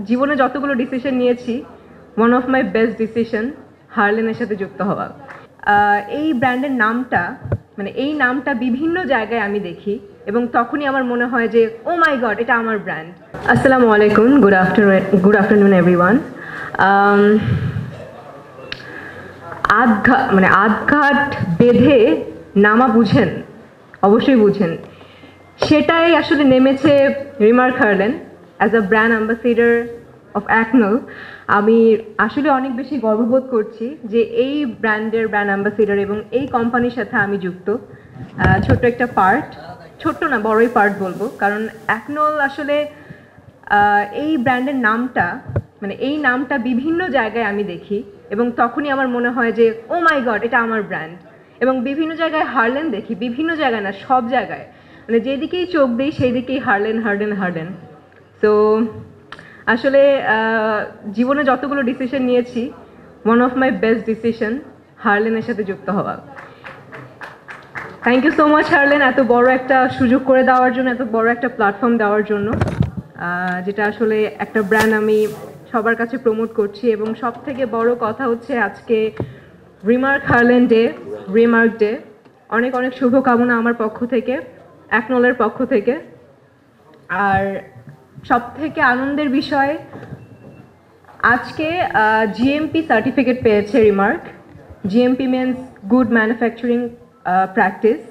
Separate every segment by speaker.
Speaker 1: জীবনে যতগুলো ডিসিশন নিয়েছি, one of my best decision হার্লেনের সাথে যুক্ত হওয়া। এই ব্র্যান্ডের নামটা এই নামটা বিভিন্ন জায়গায় আমি দেখি এবং তখনই আমার মনে হয় যে ও মাই গড, এটা আমার ব্র্যান্ড। আসসালামু আলাইকুম, গুড আফটারনুন এভরিওয়ান। আধঘাট বেঁধে নামা বুঝেন, অবশ্যই বুঝেন। সেটাই আসলে নেমেছে remark Harlen as a brand ambassador of Acnol. আমি আসলে অনেক বেশি গর্ববোধ করছি যে এই ব্র্যান্ডের ব্র্যান্ড অ্যাম্বাসেডর এবং এই কোম্পানির সাথে আমি যুক্ত। ছোট্ট একটা পার্ট, ছোট্ট না বড়ই পার্ট বলবো, কারণ অ্যাকনল আসলে এই ব্র্যান্ডের নামটা এই নামটা বিভিন্ন জায়গায় আমি দেখি এবং তখনই আমার মনে হয় যে ও মাই গড, এটা আমার ব্র্যান্ড। এবং বিভিন্ন জায়গায় হার্লেন দেখি, বিভিন্ন জায়গায় না, সব জায়গায়, যেদিকেই চোখ দিই সেই দিকেই হার্লেন হার্লেন হার্লেন। তো আসলে জীবনে যতগুলো ডিসিশন নিয়েছি, one of my best decision হার্লেনের সাথে যুক্ত হওয়া। Thank you so much Harlen, এত বড় একটা সুযোগ করে দেওয়ার জন্য, এত বড় একটা প্ল্যাটফর্ম দেওয়ার জন্য, যেটা আসলে একটা ব্র্যান্ড আমি সবার কাছে প্রমোট করছি। এবং সব থেকে বড় কথা হচ্ছে আজকে remark Herlan day, remark day. অনেক অনেক শুভকামনা আমার পক্ষ থেকে, অ্যাকনলের পক্ষ থেকে। আর সব থেকে আনন্দের বিষয়, আজকে জিএমপি সার্টিফিকেট পেয়েছে remark. GMP means good manufacturing practice,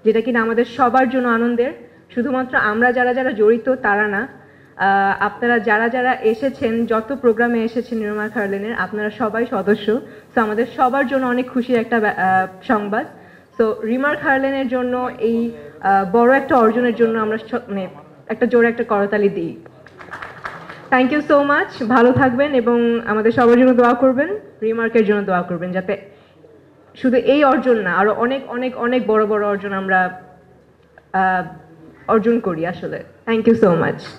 Speaker 1: যেটা কিনা আমাদের সবার জন্য আনন্দের। শুধুমাত্র আমরা যারা যারা জড়িত তারা না, আপনারা যারা যারা এসেছেন, যত প্রোগ্রামে এসেছেন রিমার্ক হার্লেনের, আপনারা সবাই সদস্য। সো আমাদের সবার জন্য অনেক খুশির একটা সংবাদ। সো রিমার্ক হার্লেনের জন্য এই বড় একটা অর্জনের জন্য আমরা একটা জোরে একটা করতালি দিই। থ্যাংক ইউ সো মাচ, ভালো থাকবেন এবং আমাদের সবার জন্য দোয়া করবেন, রিমার্কের জন্য দোয়া করবেন, যাতে শুধু এই অর্জন না, আরো অনেক অনেক অনেক বড় বড় অর্জন আমরা অর্জন করি আসলে। Thank you so much.